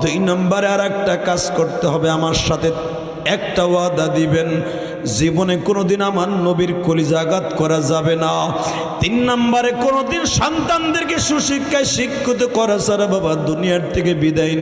দুই নম্বরে আর একটা কাজ করতে হবে, আমার সাথে একটা ওয়াদা দিবেন, জীবনে কোনোদিন আমার নবীর কলিজাঘাত করা যাবে না। তিন নম্বরে কোনোদিন সন্তানদেরকে সুশিক্ষায় শিক্ষিত করা ছাড়া বাবা দুনিয়ার থেকে বিদায়